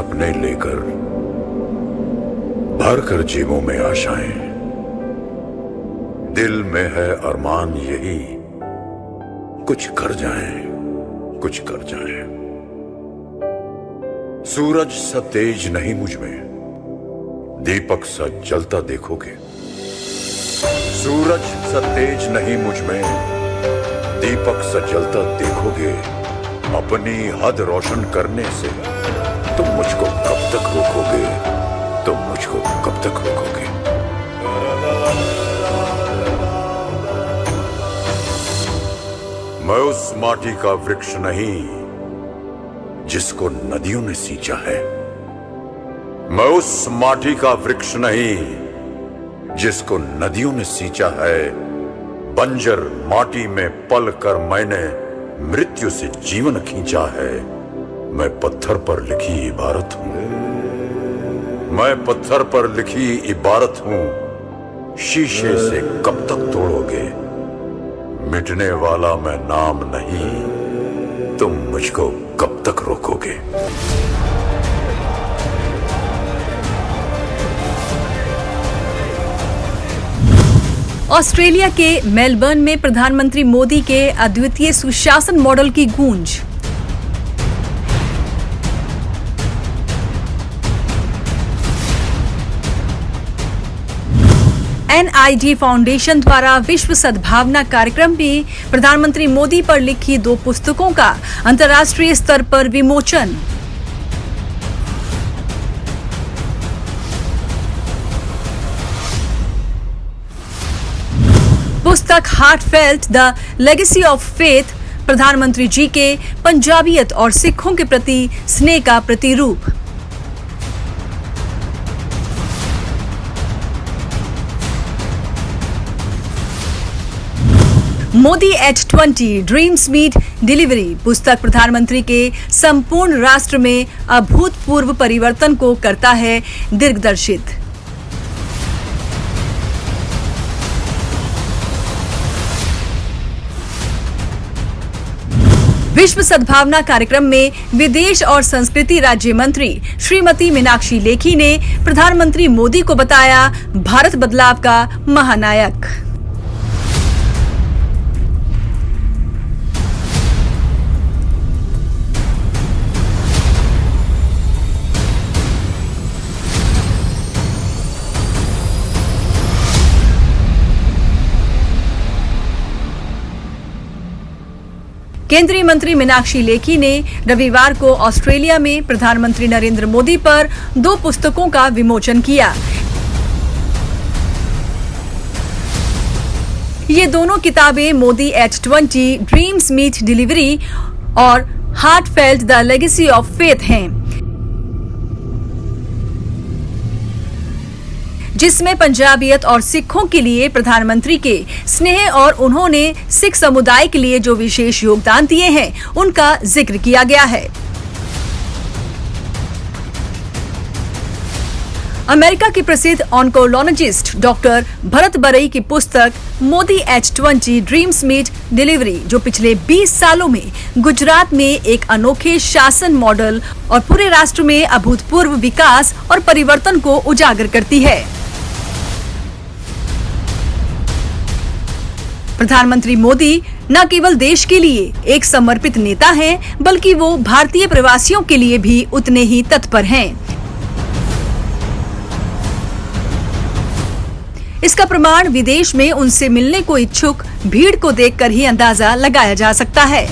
सपने लेकर भर कर जेबों में आशाएं, दिल में है अरमान यही कुछ कर जाएं, कुछ कर जाएं। सूरज सा तेज नहीं मुझ में, दीपक सा जलता देखोगे। सूरज सा तेज नहीं मुझ में, दीपक सा जलता देखोगे। अपनी हद रोशन करने से तुम मुझको कब तक रोकोगे, तुम मुझको कब तक रोकोगे। मैं उस माटी का वृक्ष नहीं जिसको नदियों ने सींचा है। मैं उस माटी का वृक्ष नहीं जिसको नदियों ने सींचा है। बंजर माटी में पल कर मैंने मृत्यु से जीवन खींचा है। मैं पत्थर पर लिखी इबारत हूं, मैं पत्थर पर लिखी इबारत हूं। शीशे से कब तक तोड़ोगे, मिटने वाला मैं नाम नहीं, तुम मुझको कब तक रोकोगे। ऑस्ट्रेलिया के मेलबर्न में प्रधानमंत्री मोदी के अद्वितीय सुशासन मॉडल की गूंज। NID फाउंडेशन द्वारा विश्व सद्भावना कार्यक्रम में प्रधानमंत्री मोदी पर लिखी 2 पुस्तकों का अंतर्राष्ट्रीय स्तर पर विमोचन। पुस्तक heartfelt the legacy of faith प्रधानमंत्री जी के पंजाबियत और सिखों के प्रति स्नेह का प्रतिरूप। Modi at 20 dreams meet delivery पुस्तक प्रधानमंत्री के संपूर्ण राष्ट्र में अभूतपूर्व परिवर्तन को करता है दिग्दर्शित। विश्व सद्भावना कार्यक्रम में विदेश और संस्कृति राज्य मंत्री श्रीमती मीनाक्षी लेखी ने प्रधानमंत्री मोदी को बताया भारत बदलाव का महानायक। केंद्रीय मंत्री मीनाक्षी लेखी ने रविवार को ऑस्ट्रेलिया में प्रधानमंत्री नरेंद्र मोदी पर 2 पुस्तकों का विमोचन किया। ये दोनों किताबें Modi at 20 dreams meet delivery और heartfelt the legacy of faith हैं, जिसमें पंजाबियत और सिखों के लिए प्रधानमंत्री के स्नेह और उन्होंने सिख समुदाय के लिए जो विशेष योगदान दिए हैं उनका जिक्र किया गया है। अमेरिका के प्रसिद्ध ऑन्कोलॉजिस्ट डॉक्टर भरत बरई की पुस्तक Modi at 20 dreams meet delivery, जो पिछले 20 सालों में गुजरात में एक अनोखे शासन मॉडल और पूरे राष्ट्र में अभूतपूर्व विकास और परिवर्तन को उजागर करती है। प्रधानमंत्री मोदी न केवल देश के लिए एक समर्पित नेता हैं, बल्कि वो भारतीय प्रवासियों के लिए भी उतने ही तत्पर हैं। इसका प्रमाण विदेश में उनसे मिलने को इच्छुक भीड़ को देखकर ही अंदाजा लगाया जा सकता है।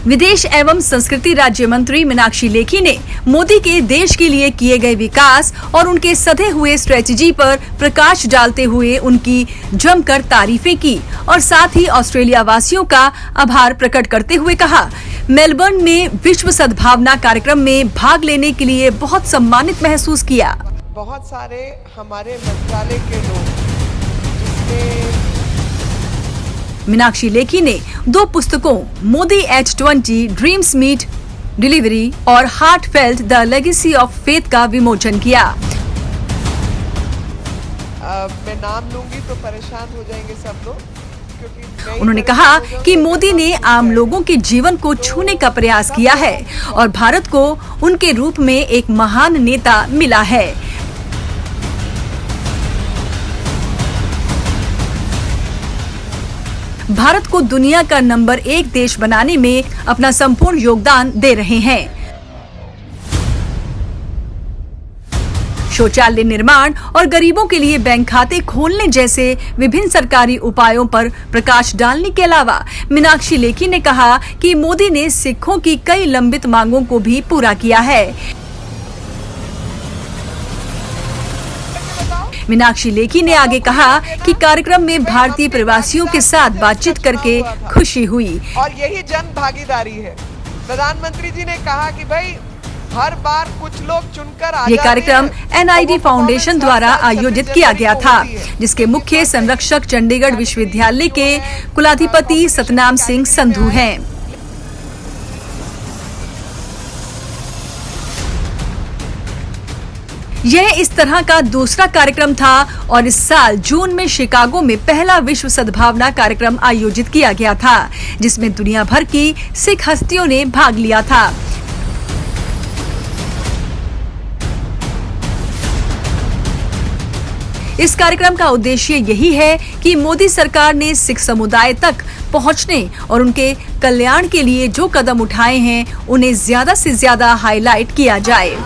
विदेश एवं संस्कृति राज्य मंत्री मीनाक्षी लेखी ने मोदी के देश के लिए किए गए विकास और उनके सधे हुए स्ट्रेटजी पर प्रकाश डालते हुए उनकी जमकर तारीफें की और साथ ही ऑस्ट्रेलिया वासियों का आभार प्रकट करते हुए कहा, मेलबर्न में विश्व सद्भावना कार्यक्रम में भाग लेने के लिए बहुत सम्मानित महसूस किया। बहुत सारे हमारे मंत्रालय के लोग, जिसमें मीनाक्षी लेखी ने 2 पुस्तकों Modi at 20 dreams meet delivery और heartfelt the legacy of faith का विमोचन किया। मैं नाम लूंगी तो परेशान हो जाएंगे सब लोग। क्योंकि उन्होंने कहा कि मोदी ने आम लोगों के जीवन को छूने का प्रयास किया है और भारत को उनके रूप में एक महान नेता मिला है। भारत को दुनिया का नंबर 1 देश बनाने में अपना संपूर्ण योगदान दे रहे हैं। शौचालय निर्माण और गरीबों के लिए बैंक खाते खोलने जैसे विभिन्न सरकारी उपायों पर प्रकाश डालने के अलावा मीनाक्षी लेखी ने कहा कि मोदी ने सिखों की कई लंबित मांगों को भी पूरा किया है। मीनाक्षी लेखी ने आगे कहा कि कार्यक्रम में भारतीय प्रवासियों के साथ बातचीत करके खुशी हुई और यही जन भागीदारी है। प्रधानमंत्री जी ने कहा कि भाई हर बार कुछ लोग चुनकर आ ये कार्यक्रम NID फाउंडेशन द्वारा आयोजित किया गया था, जिसके मुख्य संरक्षक चंडीगढ़ विश्वविद्यालय के कुलाधिपति सतनाम सिंह संधू हैं। यह इस तरह का दूसरा कार्यक्रम था और इस साल जून में शिकागो में पहला विश्व सद्भावना कार्यक्रम आयोजित किया गया था, जिसमें दुनिया भर की सिख हस्तियों ने भाग लिया था। इस कार्यक्रम का उद्देश्य यही है कि मोदी सरकार ने सिख समुदाय तक पहुंचने और उनके कल्याण के लिए जो कदम उठाए हैं उन्हें ज्यादा से ज्यादा हाईलाइट किया जाए।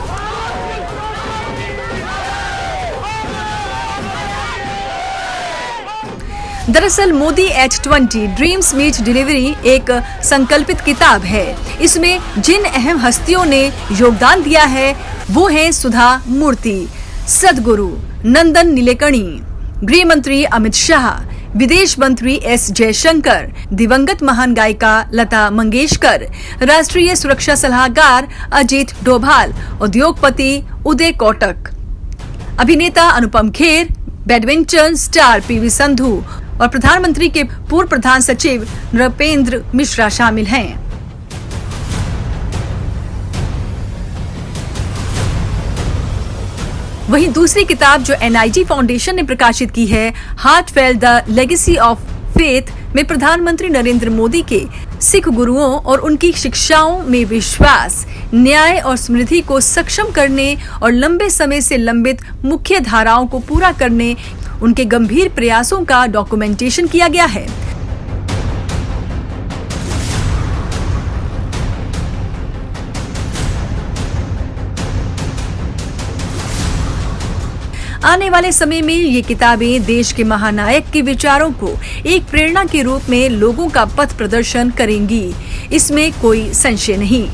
दरअसल Modi H20 dreams meet delivery एक संकल्पित किताब है। इसमें जिन अहम हस्तियों ने योगदान दिया है वो हैं सुधा मूर्ति, सदगुरु नंदन नीलेकणी, गृह मंत्री अमित शाह, विदेश मंत्री S जयशंकर, दिवंगत महान गायिका लता मंगेशकर, राष्ट्रीय सुरक्षा सलाहकार अजीत डोभाल, उद्योगपति उदय कोटक, अभिनेता Anupam Kher, badminton star PV Sandhu और प्रधानमंत्री के पूर्व प्रधान सचिव नृपेंद्र मिश्रा शामिल हैं। वहीं दूसरी किताब जो NID फाउंडेशन ने प्रकाशित की है, heartfelt the legacy of faith, में प्रधानमंत्री नरेंद्र मोदी के सिख गुरुओं और उनकी शिक्षाओं में विश्वास, न्याय और समृद्धि को सक्षम करने और लंबे समय से लंबित मुख्य धाराओं को पूरा करने उनके गंभीर प्रयासों का डॉक्यूमेंटेशन किया गया है। आने वाले समय में ये किताबें देश के महानायक के विचारों को एक प्रेरणा के रूप में लोगों का पथ प्रदर्शन करेंगी, इसमें कोई संशय नहीं।